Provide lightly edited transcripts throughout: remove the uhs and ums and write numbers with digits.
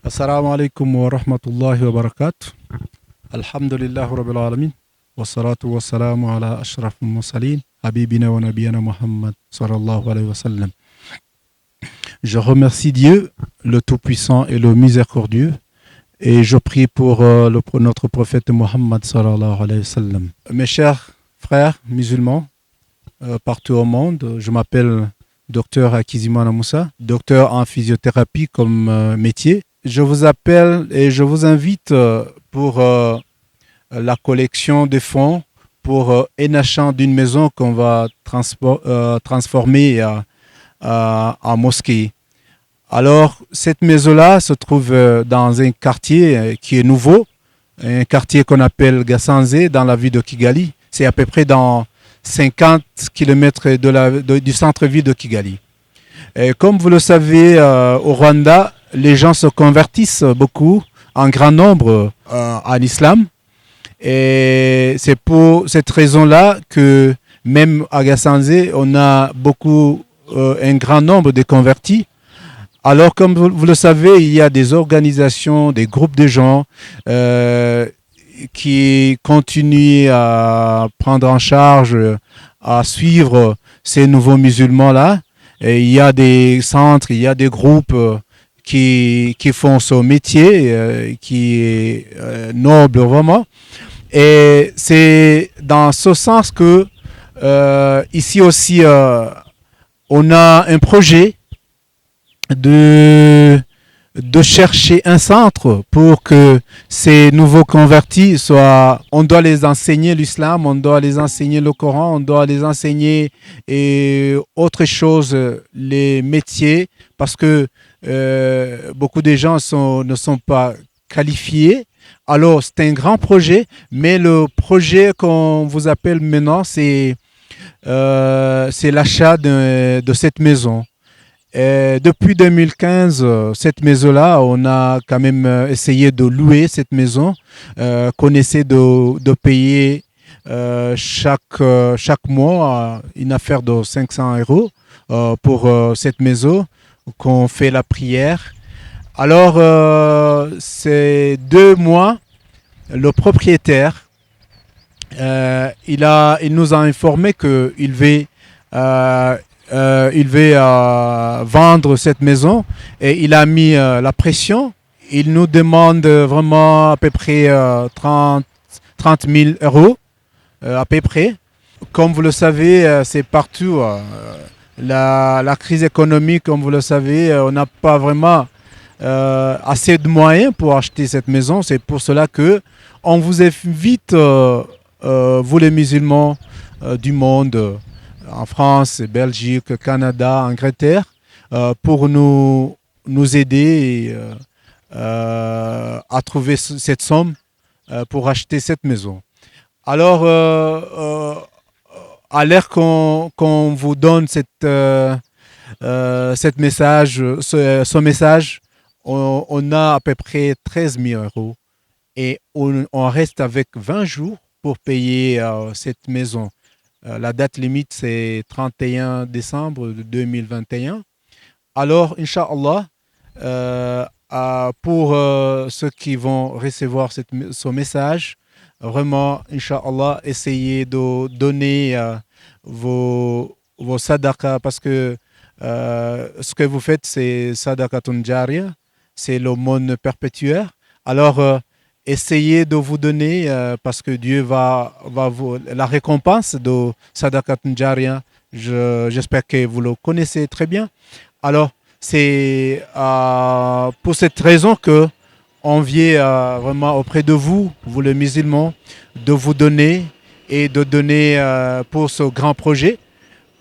Assalamu alaikum wa rahmatullahi wa barakatuh. Alhamdulillah rabbil alamin. Wa salatu wa salamu ala ashraf al-mursalin. Habibina wa nabiyana Muhammad sallallahu alayhi wa sallam. Je remercie Dieu, le Tout-Puissant et le Miséricordieux, et je prie pour notre prophète Muhammad sallallahu alayhi wa sallam. Mes chers frères musulmans, partout au monde, je m'appelle Docteur Akizimana Moussa, docteur en physiothérapie comme métier. Je vous appelle et je vous invite pour la collection de fonds pour un achat d'une maison qu'on va transformer en mosquée. Alors, cette maison-là se trouve dans un quartier qui est nouveau, un quartier qu'on appelle Gassanze dans la ville de Kigali. C'est à peu près dans 50 km du centre-ville de Kigali. Et comme vous le savez, au Rwanda, les gens se convertissent beaucoup, en grand nombre, à l'islam. Et c'est pour cette raison-là que même à Gassanze, on a un grand nombre de convertis. Alors, comme vous le savez, il y a des organisations, des groupes de gens qui continuent à prendre en charge, à suivre ces nouveaux musulmans-là. Et il y a des centres, il y a des groupes qui font ce métier, qui est noble vraiment. Et c'est dans ce sens que ici aussi, on a un projet de chercher un centre pour que ces nouveaux convertis soient... On doit les enseigner l'islam, on doit les enseigner le Coran, on doit les enseigner autre chose, les métiers, parce que beaucoup de gens ne sont pas qualifiés. Alors, c'est un grand projet, mais le projet qu'on vous appelle maintenant, c'est l'achat de cette maison. Et depuis 2015, cette maison-là, on a quand même essayé de louer cette maison, qu'on essaie de payer chaque mois une affaire de 500 euros pour cette maison, qu'on fait la prière. Alors, ces 2 mois, le propriétaire, il nous a informé qu'il veut vendre cette maison et il a mis la pression. Il nous demande vraiment à peu près 30 000 euros, à peu près. Comme vous le savez, c'est partout. La crise économique, comme vous le savez, on n'a pas vraiment assez de moyens pour acheter cette maison. C'est pour cela que on vous invite, vous les musulmans du monde, en France, Belgique, Canada, Angleterre, pour nous aider à trouver cette somme pour acheter cette maison. Alors, à l'heure qu'on vous donne ce message, on a à peu près 13 000 euros et on reste avec 20 jours pour payer cette maison. La date limite, c'est 31 décembre 2021. Alors, Inch'Allah, pour ceux qui vont recevoir ce message, vraiment, Inch'Allah, essayez de donner vos sadaqas parce que ce que vous faites, c'est sadaqatun jariya, c'est l'aumône perpétuelle. Alors, essayez de vous donner parce que Dieu va vous... La récompense de sadaqatun jariya, j'espère que vous le connaissez très bien. Alors, c'est pour cette raison que on vient vraiment auprès de vous, vous les musulmans, de vous donner et de donner pour ce grand projet.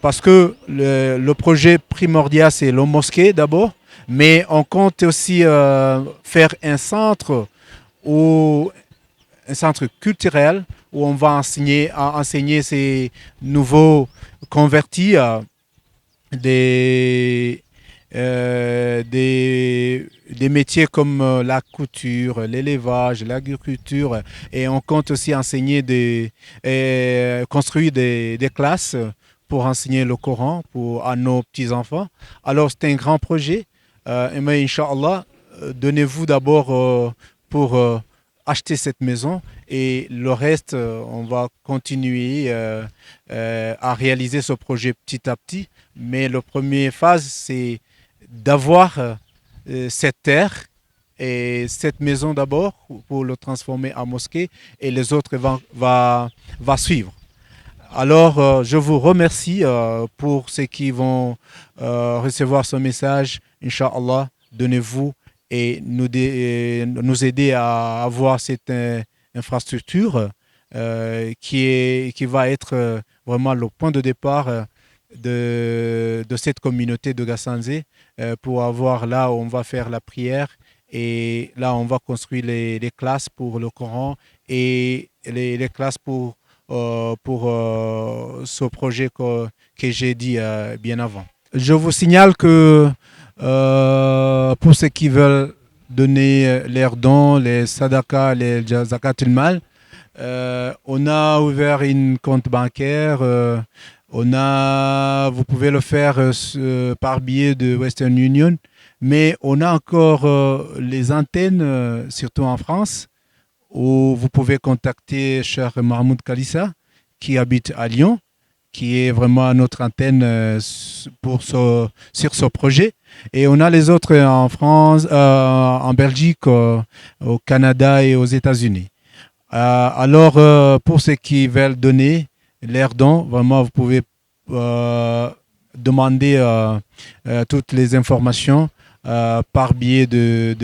Parce que le projet primordial, c'est la mosquée d'abord, mais on compte aussi faire un centre culturel où on va enseigner ces nouveaux convertis des métiers comme la couture, l'élevage, l'agriculture, et on compte aussi construire des classes pour enseigner le Coran à nos petits-enfants. Alors c'est un grand projet, mais Inch'Allah, donnez-vous d'abord pour acheter cette maison et le reste, on va continuer à réaliser ce projet petit à petit. Mais la première phase, c'est d'avoir cette terre et cette maison d'abord pour le transformer en mosquée et les autres va suivre. Alors, je vous remercie pour ceux qui vont recevoir ce message. Inch'Allah, donnez-vous et nous aider à avoir cette infrastructure qui va être vraiment le point de départ de cette communauté de Gassanzé pour avoir là où on va faire la prière et là on va construire les classes pour le Coran et les classes pour ce projet que j'ai dit bien avant. Je vous signale que pour ceux qui veulent donner leurs dons, les sadaka, les zakat al-mal, on a ouvert une compte bancaire. Vous pouvez le faire par biais de Western Union, mais on a encore les antennes, surtout en France, où vous pouvez contacter cher Mahmoud Kalissa, qui habite à Lyon, qui est vraiment notre antenne sur ce projet. Et on a les autres en France, en Belgique, au Canada et aux États-Unis. Alors, pour ceux qui veulent donner leurs dons, vraiment, vous pouvez demander toutes les informations par biais de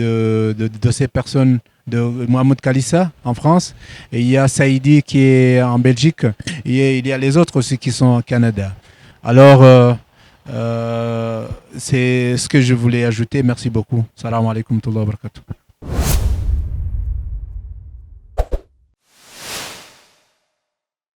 ces personnes de Mohamed Kalissa en France. Et il y a Saïdi qui est en Belgique. Et il y a les autres aussi qui sont au Canada. Alors, c'est ce que je voulais ajouter. Merci beaucoup. Salam alaikum wa barakatuh.